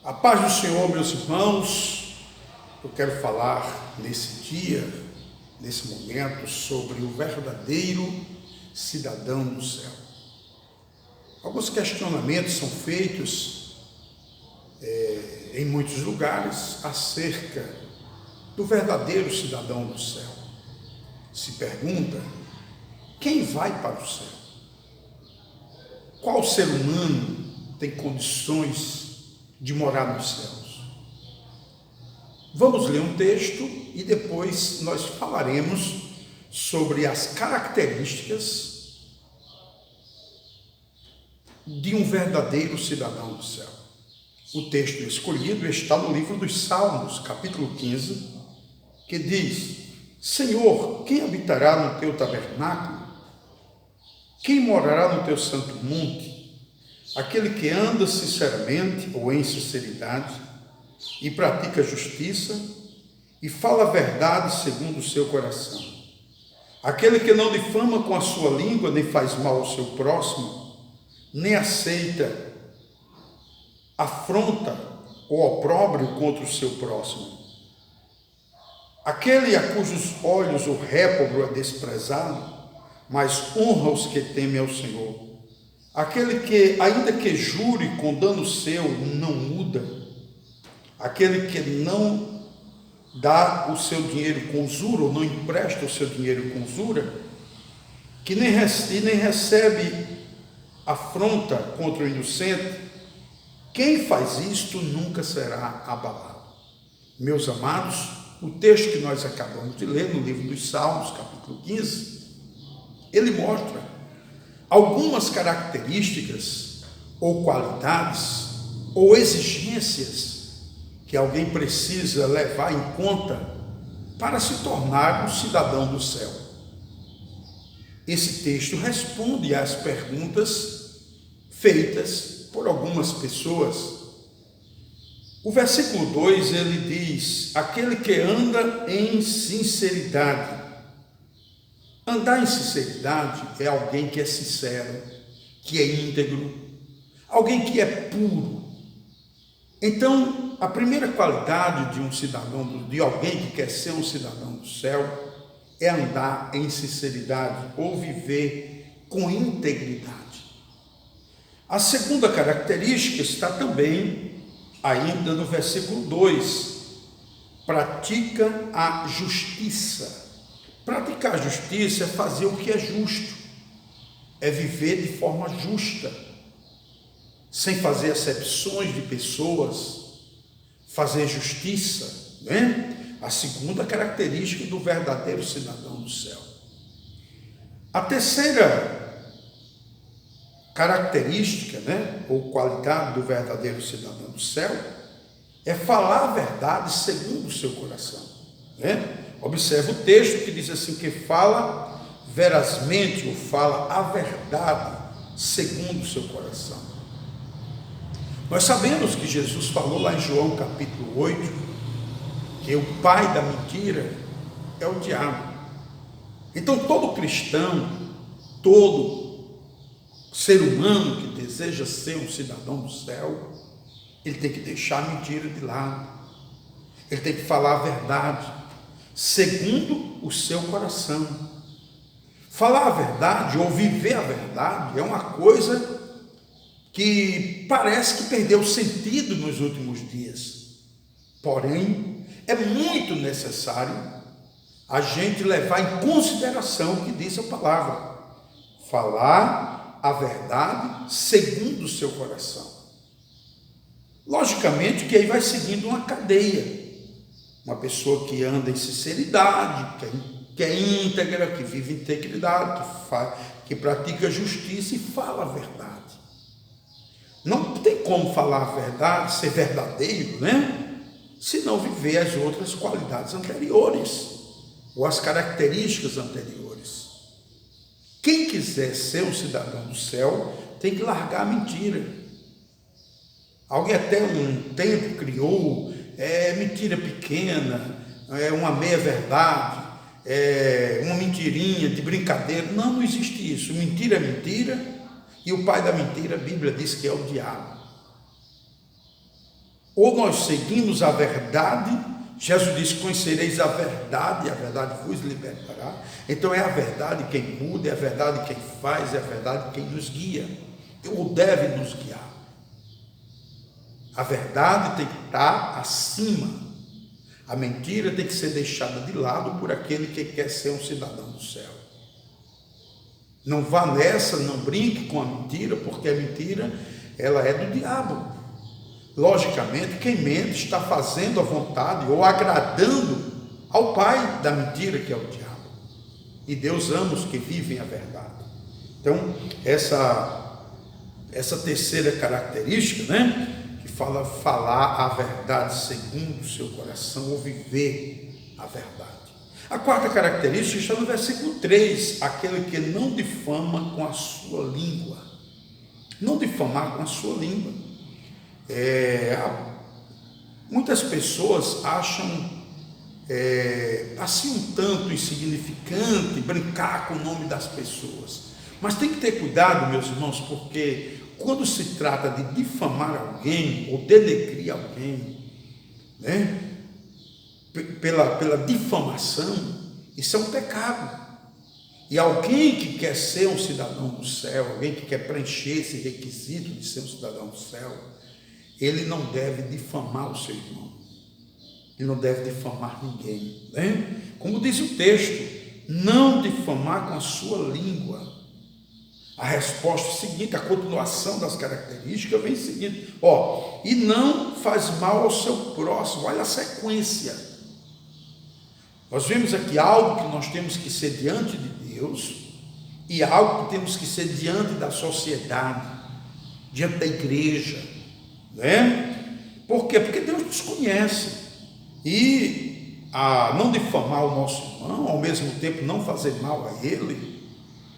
A paz do Senhor, meus irmãos. Eu quero falar nesse dia, nesse momento, sobre o verdadeiro cidadão do céu. Alguns questionamentos são feitos em muitos lugares acerca do verdadeiro cidadão do céu. Se pergunta: quem vai para o céu? Qual ser humano tem condições de morar nos céus? Vamos ler um texto e depois nós falaremos sobre as características de um verdadeiro cidadão do céu. O texto escolhido está no livro dos Salmos, capítulo 15, que diz: Senhor, quem habitará no teu tabernáculo? Quem morará no teu santo monte? Aquele que anda sinceramente ou em sinceridade e pratica justiça e fala a verdade segundo o seu coração. Aquele que não difama com a sua língua, nem faz mal ao seu próximo, nem aceita afronta ou opróbrio contra o seu próximo. Aquele a cujos olhos o réprobo é desprezado, mas honra os que temem ao Senhor. Aquele que, ainda que jure com dano seu, não muda. Aquele que não dá o seu dinheiro com usura, ou não empresta o seu dinheiro com usura, que nem recebe afronta contra o inocente, quem faz isto nunca será abalado. Meus amados, o texto que nós acabamos de ler no livro dos Salmos, capítulo 15, ele mostra algumas características ou qualidades ou exigências que alguém precisa levar em conta para se tornar um cidadão do céu. Esse texto responde às perguntas feitas por algumas pessoas. O versículo 2, ele diz: aquele que anda em sinceridade. Andar em sinceridade é alguém que é sincero, que é íntegro, alguém que é puro. Então, a primeira qualidade de um cidadão, de alguém que quer ser um cidadão do céu, é andar em sinceridade ou viver com integridade. A segunda característica está também ainda no versículo 2: pratica a justiça. Praticar a justiça é fazer o que é justo, é viver de forma justa, sem fazer acepções de pessoas, fazer justiça, né? A segunda característica do verdadeiro cidadão do céu. A terceira característica, né, ou qualidade do verdadeiro cidadão do céu, é falar a verdade segundo o seu coração, né? Observe o texto que diz assim, que fala verazmente, ou fala a verdade segundo o seu coração. Nós sabemos que Jesus falou lá em João capítulo 8, que o pai da mentira é o diabo. Então todo cristão, todo ser humano que deseja ser um cidadão do céu, ele tem que deixar a mentira de lado, ele tem que falar a verdade segundo o seu coração. Falar a verdade ou viver a verdade é uma coisa que parece que perdeu sentido nos últimos dias. Porém, é muito necessário a gente levar em consideração o que diz a palavra. Falar a verdade segundo o seu coração. Logicamente que aí vai seguindo uma cadeia. Uma pessoa que anda em sinceridade, que é íntegra, que vive integridade, que pratica justiça e fala a verdade. Não tem como falar a verdade, ser verdadeiro, né? Se não viver as outras qualidades anteriores, ou as características anteriores. Quem quiser ser um cidadão do céu, tem que largar a mentira. Alguém até um tempo criou mentira pequena, uma meia-verdade, uma mentirinha de brincadeira. Não existe isso. Mentira é mentira, e o pai da mentira, a Bíblia diz que é o diabo. ou nós seguimos a verdade. Jesus disse: conhecereis a verdade, e a verdade vos libertará. Então é a verdade quem muda, é a verdade quem faz, é a verdade quem nos guia, ou deve nos guiar. A verdade tem que estar acima, a mentira tem que ser deixada de lado por aquele que quer ser um cidadão do céu. Não vá nessa, não brinque com a mentira, porque a mentira, ela é do diabo. Logicamente, quem mente está fazendo a vontade ou agradando ao pai da mentira, que é o diabo. E Deus ama os que vivem a verdade. Então, essa terceira característica, que fala falar a verdade segundo o seu coração, ou viver a verdade. A quarta característica está no versículo 3, aquele que não difama com a sua língua. Não difamar com a sua língua. Muitas pessoas acham assim um tanto insignificante brincar com o nome das pessoas, mas tem que ter cuidado, meus irmãos, porque quando se trata de difamar alguém ou denegrir alguém, pela difamação, isso é um pecado. E alguém que quer ser um cidadão do céu, alguém que quer preencher esse requisito de ser um cidadão do céu, ele não deve difamar o seu irmão, ele não deve difamar ninguém, Como diz o texto, não difamar com a sua língua. A resposta é a seguinte, a continuação das características vem seguinte, e não faz mal ao seu próximo. Olha a sequência. Nós vimos aqui algo que nós temos que ser diante de Deus e algo que temos que ser diante da sociedade, diante da igreja, Por quê? Porque Deus nos conhece, e a não difamar o nosso irmão, ao mesmo tempo não fazer mal a ele,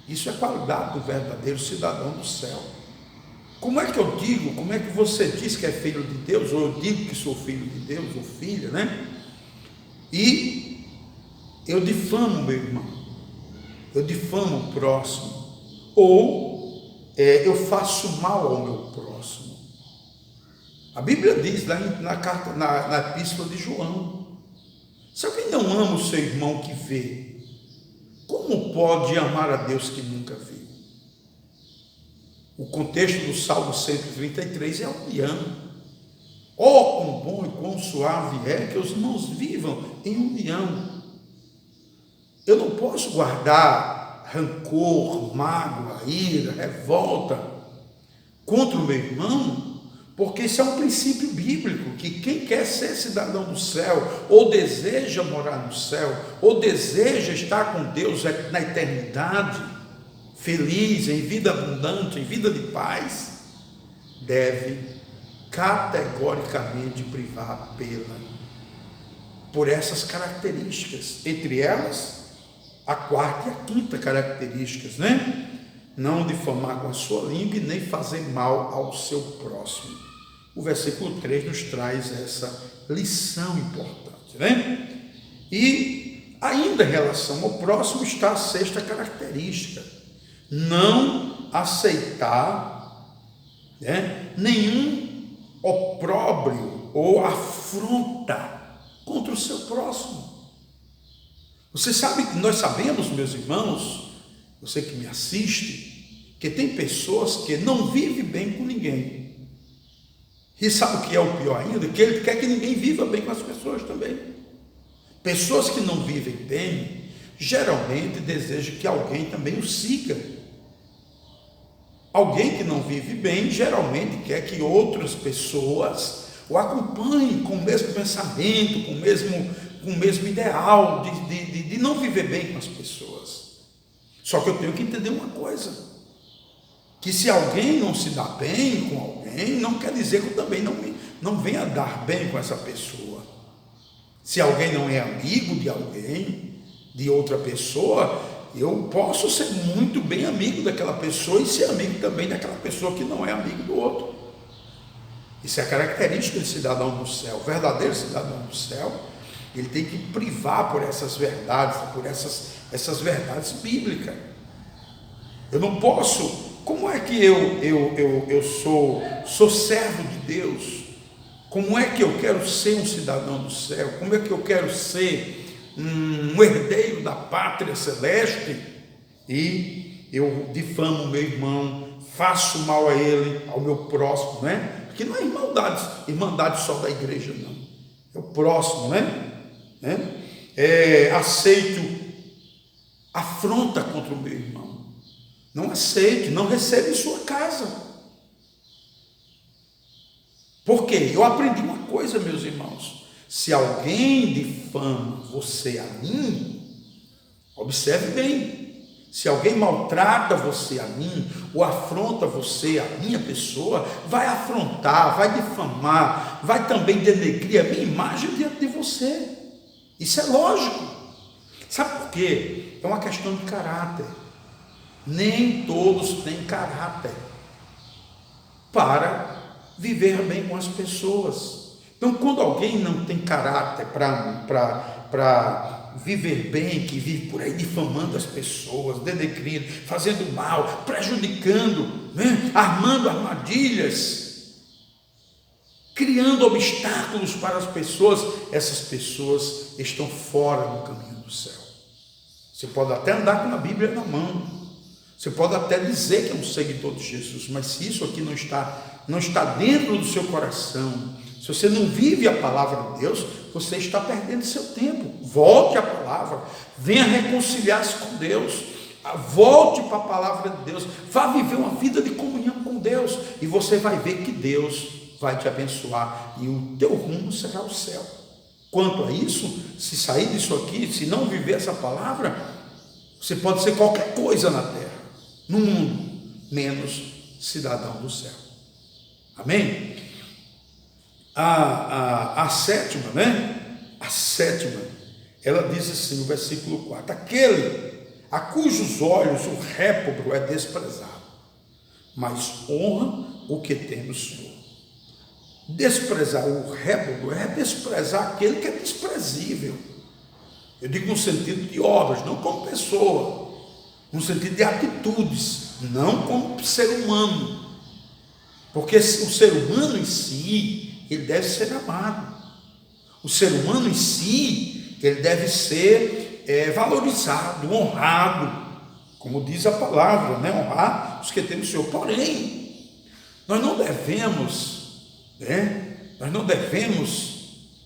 isso é qualidade do verdadeiro cidadão do céu. Como é que eu digo, como é que você diz que é filho de Deus, ou eu digo que sou filho de Deus, ou filha, E eu difamo meu irmão, eu difamo o próximo, ou eu faço mal ao meu próximo. A Bíblia diz lá na epístola de João: se alguém não ama o seu irmão que vê, como pode amar a Deus que nunca viu? O contexto do Salmo 133 é a união. Quão bom e quão suave é que os irmãos vivam em união. Eu não posso guardar rancor, mágoa, ira, revolta contra o meu irmão, porque isso é um princípio bíblico, que quem quer ser cidadão do céu, ou deseja morar no céu, ou deseja estar com Deus na eternidade, feliz, em vida abundante, em vida de paz, deve categoricamente privar por essas características, entre elas, a quarta e a quinta características, Não difamar com a sua língua e nem fazer mal ao seu próximo. O versículo 3 nos traz essa lição importante, E ainda em relação ao próximo está a sexta característica: não aceitar nenhum opróbrio ou afronta contra o seu próximo. Você sabe que nós sabemos, meus irmãos, você que me assiste, que tem pessoas que não vivem bem com ninguém. E sabe o que é o pior ainda? Que ele quer que ninguém viva bem com as pessoas também. Pessoas que não vivem bem, geralmente desejam que alguém também o siga. Alguém que não vive bem, geralmente quer que outras pessoas o acompanhem com o mesmo pensamento, com o mesmo ideal de não viver bem com as pessoas. Só que eu tenho que entender uma coisa, que se alguém não se dá bem com alguém, não quer dizer que eu também não venha dar bem com essa pessoa. Se alguém não é amigo de alguém, de outra pessoa, eu posso ser muito bem amigo daquela pessoa e ser amigo também daquela pessoa que não é amigo do outro. Isso é característica de cidadão do céu. O verdadeiro cidadão do céu, ele tem que privar por essas verdades, por essas verdades bíblicas. Eu não posso. Como é que eu sou servo de Deus? Como é que eu quero ser um cidadão do céu? Como é que eu quero ser um herdeiro da pátria celeste? E eu difamo o meu irmão, faço mal a ele, ao meu próximo, né? Porque não é irmandade só da igreja, não. É o próximo, né? Aceito afronta contra o meu irmão. Não aceite, não receba em sua casa. Por quê? Eu aprendi uma coisa, meus irmãos. Se alguém difama você a mim, observe bem. Se alguém maltrata você a mim, ou afronta você, a minha pessoa, vai afrontar, vai difamar, vai também denegrir a minha imagem diante de você. Isso é lógico. Sabe por quê? É uma questão de caráter. Nem todos têm caráter para viver bem com as pessoas. Então, quando alguém não tem caráter para viver bem, que vive por aí difamando as pessoas, denegrindo, fazendo mal, prejudicando, né? Armando armadilhas, criando obstáculos para as pessoas, essas pessoas estão fora do caminho do céu. Você pode até andar com a Bíblia na mão, você pode até dizer que é um seguidor de Jesus, mas se isso aqui não está dentro do seu coração, se você não vive a palavra de Deus, você está perdendo seu tempo. Volte à palavra, venha reconciliar-se com Deus, volte para a palavra de Deus, vá viver uma vida de comunhão com Deus, e você vai ver que Deus vai te abençoar, e o teu rumo será o céu. Quanto a isso, se sair disso aqui, se não viver essa palavra, você pode ser qualquer coisa na terra, no mundo, menos cidadão do céu. Amém? A sétima, né? A sétima, ela diz assim no versículo 4: aquele a cujos olhos o réprobo é desprezado, mas honra o que tem no Senhor. Desprezar o réprobo é desprezar aquele que é desprezível. Eu digo no sentido de obras, não como pessoa, no sentido de atitudes, não como ser humano, porque o ser humano em si, ele deve ser amado. O ser humano em si, ele deve ser valorizado, honrado, como diz a palavra, né? Honrar os que têm o Senhor. Porém, nós não devemos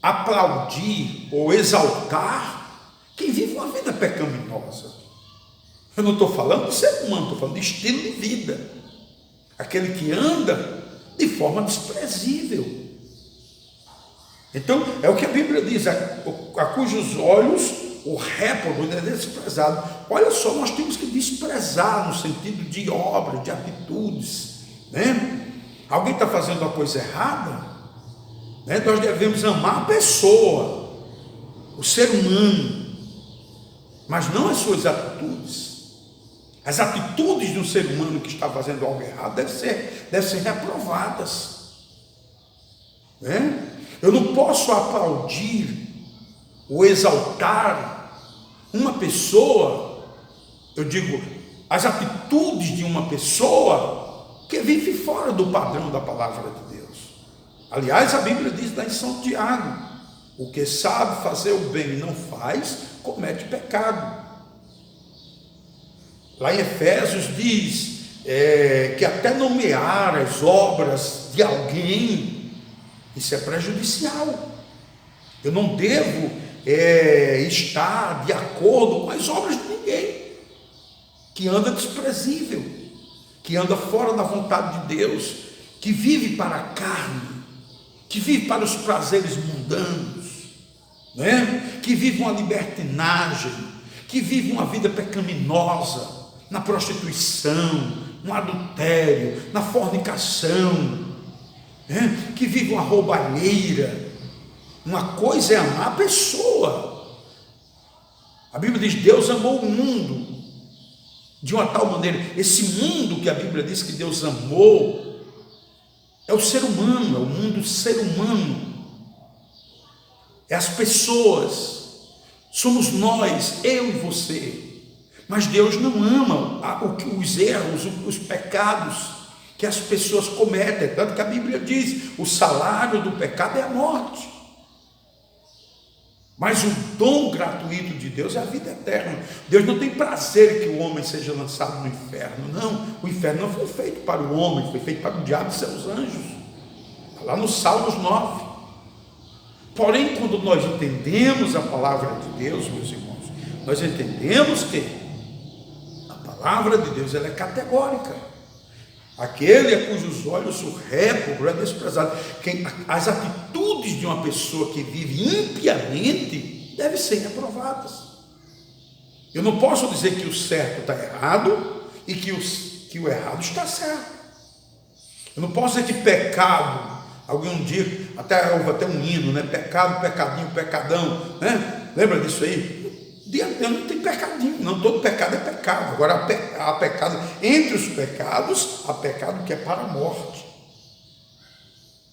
aplaudir ou exaltar quem vive uma vida pecaminosa. Eu não estou falando de ser humano, estou falando de estilo de vida. Aquele que anda de forma desprezível. Então, é o que a Bíblia diz: a cujos olhos o réprobo é desprezado. Olha só, nós temos que desprezar no sentido de obras, de atitudes, né? Alguém está fazendo uma coisa errada, né? Nós devemos amar a pessoa, o ser humano, mas não as suas atitudes. As atitudes de um ser humano que está fazendo algo errado devem ser reprovadas, né? Eu não posso aplaudir ou exaltar uma pessoa, eu digo, as atitudes de uma pessoa que vive fora do padrão da palavra de Deus. Aliás, a Bíblia diz lá em São Tiago: o que sabe fazer o bem e não faz, comete pecado. Lá em Efésios diz que até nomear as obras de alguém, isso é prejudicial. Eu não devo estar de acordo com as obras de ninguém que anda desprezível, que anda fora da vontade de Deus, que vive para a carne, que vive para os prazeres mundanos, né? Que vive uma libertinagem, que vive uma vida pecaminosa, na prostituição, no adultério, na fornicação, né? Que vive uma roubalheira. Uma coisa é amar a pessoa. A Bíblia diz: Deus amou o mundo de uma tal maneira. Esse mundo que a Bíblia diz que Deus amou é o ser humano, é o mundo ser humano, é as pessoas, somos nós, eu e você. Mas Deus não ama os erros, os pecados que as pessoas cometem, tanto que a Bíblia diz, o salário do pecado é a morte, mas o dom gratuito de Deus é a vida eterna. Deus não tem prazer que o homem seja lançado no inferno, não. O inferno não foi feito para o homem, foi feito para o diabo e seus anjos, está lá no Salmos 9. Porém, quando nós entendemos a palavra de Deus, meus irmãos, nós entendemos que a palavra de Deus ela é categórica. Aquele a cujos olhos o réprobo é desprezado. As atitudes de uma pessoa que vive impiamente devem ser reprovadas. Eu não posso dizer que o certo está errado e que o errado está certo. Eu não posso dizer que pecado, alguém um dia, houve até um hino, né? Pecado, pecadinho, pecadão, né? Lembra disso aí? Deus não tem pecadinho, não, todo pecado é pecado. Agora há pecado, entre os pecados, há pecado que é para a morte.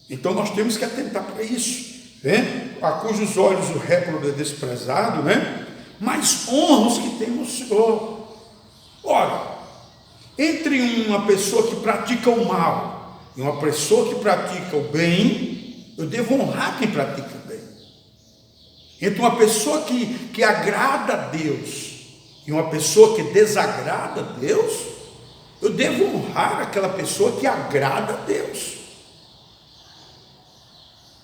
Então nós temos que atentar para isso, né? A cujos olhos o réprobo é desprezado, né? Mas honra os que temem o Senhor. Ora, entre uma pessoa que pratica o mal e uma pessoa que pratica o bem, eu devo honrar quem pratica o bem. Entre uma pessoa que agrada a Deus e uma pessoa que desagrada a Deus, eu devo honrar aquela pessoa que agrada a Deus.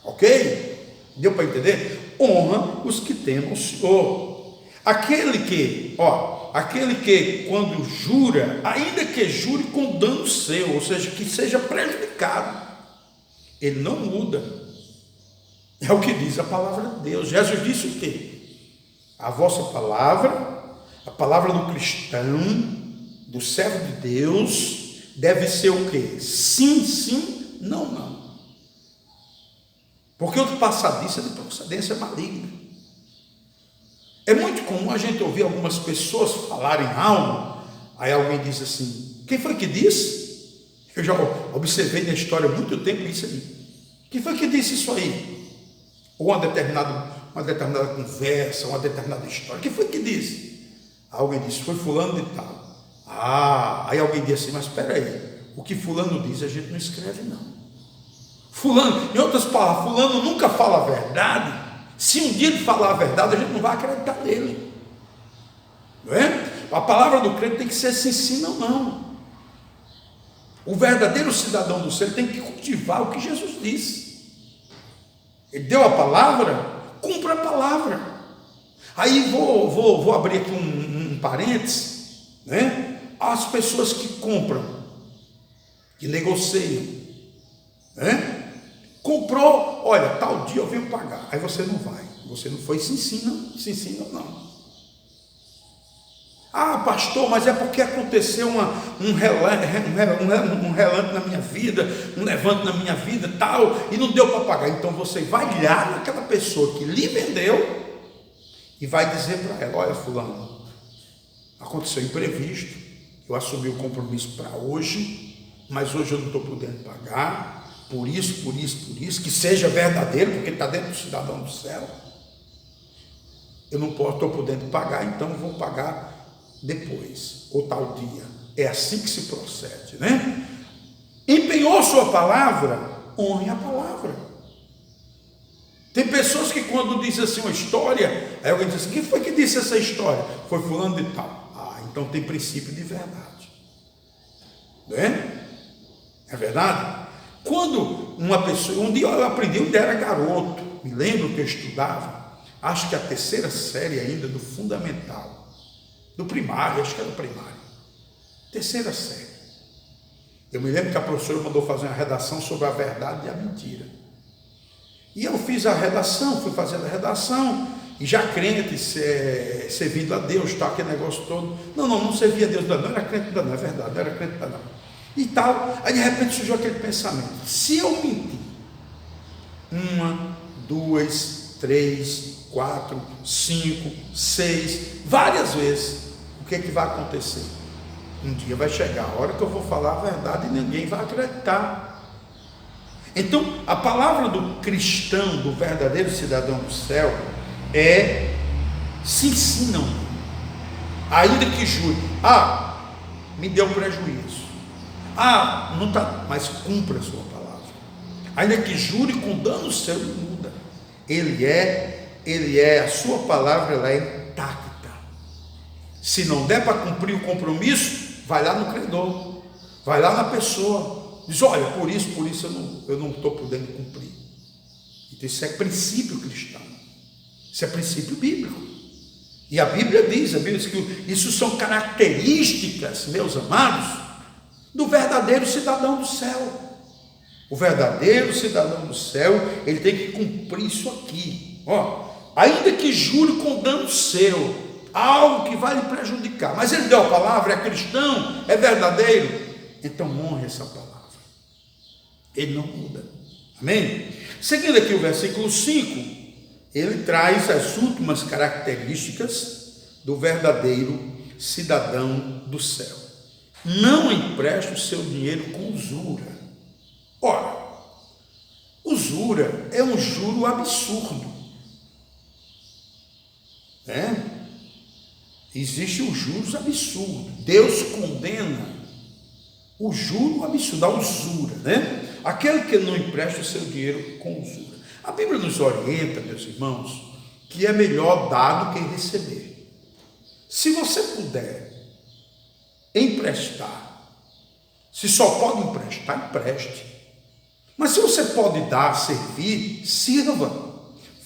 Ok? Deu para entender? Honra os que temem o Senhor. Aquele que quando jura, ainda que jure com dano seu, ou seja, que seja prejudicado, ele não muda. É o que diz a palavra de Deus. Jesus disse o quê? A vossa palavra, a palavra do cristão, do servo de Deus, deve ser o quê? Sim, sim, não, não. Porque o passadiço é de procedência maligna. É muito comum a gente ouvir algumas pessoas falarem algo, aí alguém diz assim, quem foi que disse? Eu já observei na história há muito tempo isso aí. Quem foi que disse isso aí? Ou uma determinada conversa, uma determinada história. Quem foi que disse? Alguém disse, foi fulano de tal. Aí alguém disse assim, mas espera aí, o que fulano diz a gente não escreve não. Fulano, em outras palavras, fulano nunca fala a verdade. Se um dia ele falar a verdade, a gente não vai acreditar nele. Não é? A palavra do crente tem que ser sim, sim, não, não. O verdadeiro cidadão do céu tem que cultivar o que Jesus disse. Ele deu a palavra, cumpra a palavra. Aí vou abrir aqui um parênteses, né? As pessoas que compram, que negociam, né? Comprou, olha, tal dia eu venho pagar, aí você não vai, você não foi, sim, não, não. Ah, pastor, mas é porque aconteceu um relante na minha vida, um levante na minha vida, tal, e não deu para pagar. Então você vai olhar naquela pessoa que lhe vendeu e vai dizer para ela, olha fulano, aconteceu imprevisto, eu assumi o compromisso para hoje, mas hoje eu não estou podendo pagar, por isso, que seja verdadeiro, porque está dentro do cidadão do céu. Eu não estou podendo pagar, então eu vou pagar depois, ou tal dia. É assim que se procede, né? Empenhou sua palavra, honre a palavra. Tem pessoas que quando diz assim uma história, aí alguém diz assim, quem foi que disse essa história? Foi fulano de tal. Então tem princípio de verdade, né? É verdade? Quando uma pessoa, um dia eu aprendi, eu era garoto, me lembro que eu estudava, acho que a 3ª série ainda do fundamental, do primário, acho que era do primário, 3ª série. Eu me lembro que a professora mandou fazer uma redação sobre a verdade e a mentira. E eu fiz a redação, fui fazendo a redação, e já crente, servindo a Deus, tá, aquele negócio todo. Não servia a Deus, não era crente, não é verdade, não era crente, não. E tal, aí de repente surgiu aquele pensamento, se eu mentir 1, 2, 3, 4, 5, 6, várias vezes, o que vai acontecer? Um dia vai chegar a hora que eu vou falar a verdade e ninguém vai acreditar. Então, a palavra do cristão, do verdadeiro cidadão do céu, é sim, não. Ainda que jure, me deu prejuízo. não está, mas cumpra a sua palavra. Ainda que jure com dano seu, não muda. Ele é, a sua palavra, ela é intacta. Se não der para cumprir o compromisso, vai lá no credor, vai lá na pessoa, diz: olha, por isso eu não estou podendo cumprir. Então isso é princípio cristão, isso é princípio bíblico. E a Bíblia diz que isso são características, meus amados, do verdadeiro cidadão do céu. O verdadeiro cidadão do céu, ele tem que cumprir isso aqui. Ainda que jure com dano seu, algo que vai lhe prejudicar, mas ele deu a palavra, é cristão, é verdadeiro, então honre essa palavra. Ele não muda. Amém? Seguindo aqui o versículo 5, ele traz as últimas características do verdadeiro cidadão do céu. Não empreste o seu dinheiro com usura. Ora, usura é um juro absurdo, né? Existem os juros absurdos. Deus condena o juro absurdo, a usura, né? Aquele que não empresta o seu dinheiro com usura. A Bíblia nos orienta, meus irmãos, que é melhor dar do que receber. Se você puder emprestar, se só pode emprestar, empreste. Mas se você pode dar, servir, sirva,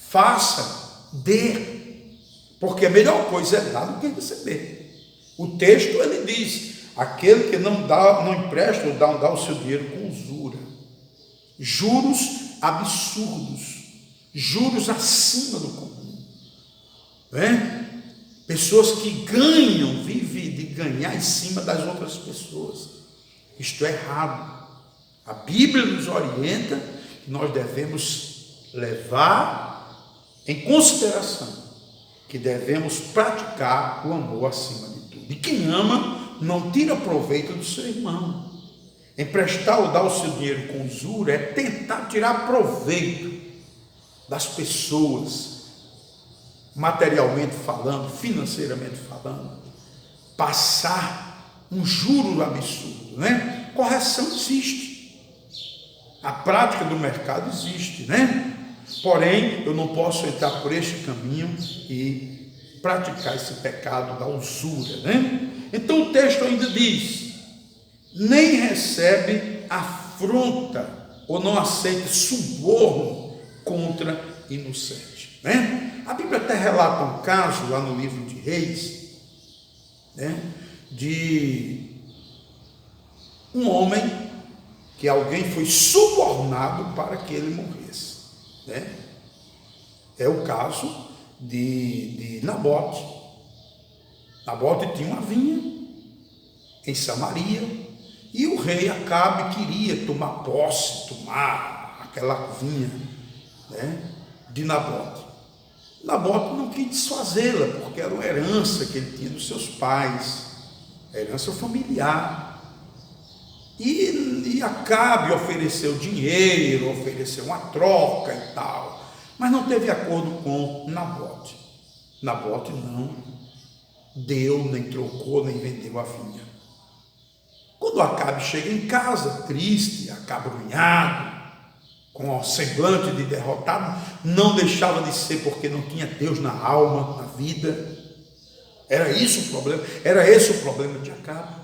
faça, dê. Porque a melhor coisa é dar do que receber. O texto, ele diz: aquele que não empresta ou dá o seu dinheiro com usura. Juros absurdos, juros acima do comum, né? Pessoas que ganham, vivem de ganhar em cima das outras pessoas. Isto é errado. A Bíblia nos orienta que nós devemos levar em consideração que devemos praticar o amor acima de tudo. E quem ama não tira proveito do seu irmão. Emprestar ou dar o seu dinheiro com usura é tentar tirar proveito das pessoas, materialmente falando, financeiramente falando, passar um juro absurdo, né? Correção existe. A prática do mercado existe, né? Porém, eu não posso entrar por este caminho e praticar esse pecado da usura, né? Então o texto ainda diz: nem recebe afronta ou não aceita suborno contra inocente, né? A Bíblia até relata um caso lá no livro de Reis, né? De um homem que alguém foi subornado para que ele morresse, né? É o caso de Nabote. Nabote tinha uma vinha em Samaria e o rei Acabe queria tomar aquela vinha, né, de Nabote. Nabote não quis desfazê-la, porque era uma herança que ele tinha dos seus pais, herança familiar. E Acabe ofereceu dinheiro, ofereceu uma troca e tal, mas não teve acordo com Nabote. Nabote não deu, nem trocou, nem vendeu a vinha. Quando Acabe chega em casa, triste, acabrunhado, com o semblante de derrotado, não deixava de ser porque não tinha Deus na alma, na vida. Era isso o problema, era esse o problema de Acabe.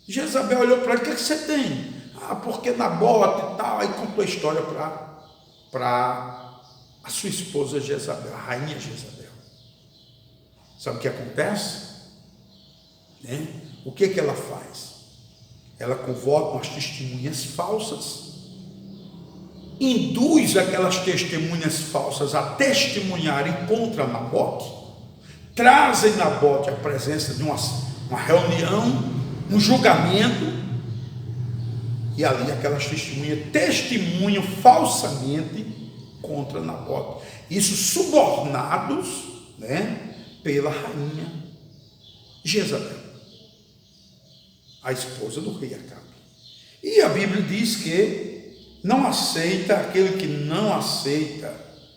Jezabel olhou para ele: o que você tem? Porque Nabote e tal. Aí contou a história para a sua esposa Jezabel, a rainha Jezabel. Sabe o que acontece? Né? O que ela faz? Ela convoca umas testemunhas falsas, induz aquelas testemunhas falsas a testemunharem contra Nabote, trazem Nabote à presença de uma reunião, um julgamento, e ali aquelas testemunhas testemunham falsamente contra Nabote, isso subornados, né, pela rainha Jezabel, a esposa do rei Acabe. E a Bíblia diz que não aceita, aquele que não aceita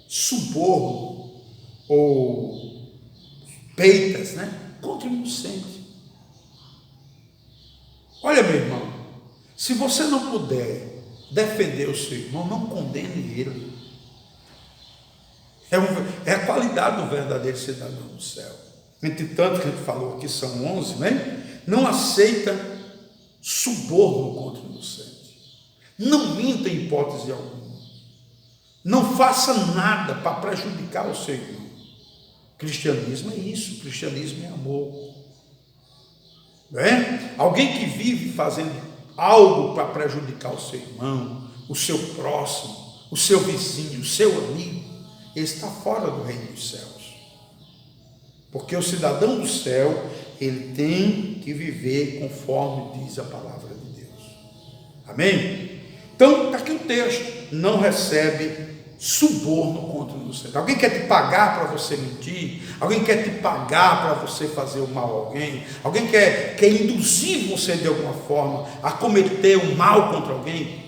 suborno ou peitas, né, contra o inocente. Olha, meu irmão, Se você não puder defender o seu irmão, não condene ele. É a qualidade do verdadeiro cidadão do céu. Entre tanto que a gente falou aqui, são 11, né? Não aceita suborno contra o inocente. Não minta em hipótese alguma. Não faça nada para prejudicar o seu irmão. Cristianismo é isso, cristianismo é amor. Não é? Alguém que vive fazendo algo para prejudicar o seu irmão, o seu próximo, o seu vizinho, o seu amigo, ele está fora do reino dos céus. Porque o cidadão do céu, ele tem que viver conforme diz a palavra de Deus. Amém? Então, está aqui o texto. Não recebe suborno contra o inocente. Alguém quer te pagar para você mentir? Alguém quer te pagar para você fazer o mal a alguém? Alguém quer induzir você de alguma forma a cometer o mal contra alguém?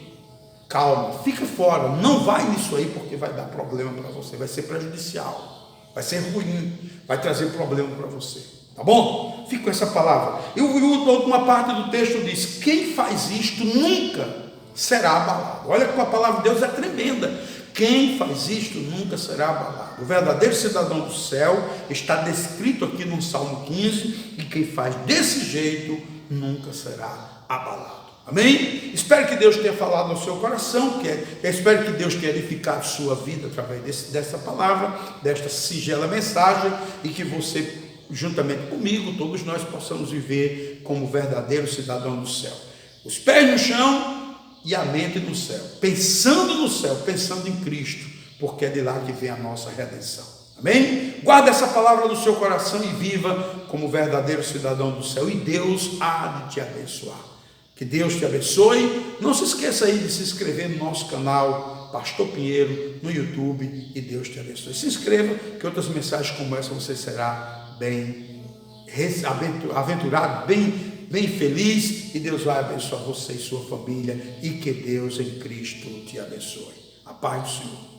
Calma, fica fora, não vai nisso aí, porque vai dar problema para você, vai ser prejudicial, vai ser ruim, vai trazer problema para você, tá bom? Fica com essa palavra. E uma parte do texto diz: quem faz isto nunca será abalado. Olha que a palavra de Deus é tremenda. Quem faz isto nunca será abalado. O verdadeiro cidadão do céu está descrito aqui no Salmo 15, e quem faz desse jeito nunca será abalado. Amém? Espero que Deus tenha falado ao seu coração, espero que Deus tenha edificado sua vida através dessa palavra, desta singela mensagem, e que você, juntamente comigo, todos nós possamos viver como verdadeiro cidadão do céu. Os pés no chão e a mente no céu, pensando no céu, pensando em Cristo, porque é de lá que vem a nossa redenção. Amém? Guarda essa palavra no seu coração e viva como verdadeiro cidadão do céu, e Deus há de te abençoar. Que Deus te abençoe. Não se esqueça aí de se inscrever no nosso canal Pastor Pinheiro no YouTube, e Deus te abençoe. Se inscreva, que outras mensagens como essa você será bem aventurado, bem feliz, e Deus vai abençoar você e sua família, e que Deus em Cristo te abençoe. A paz do Senhor.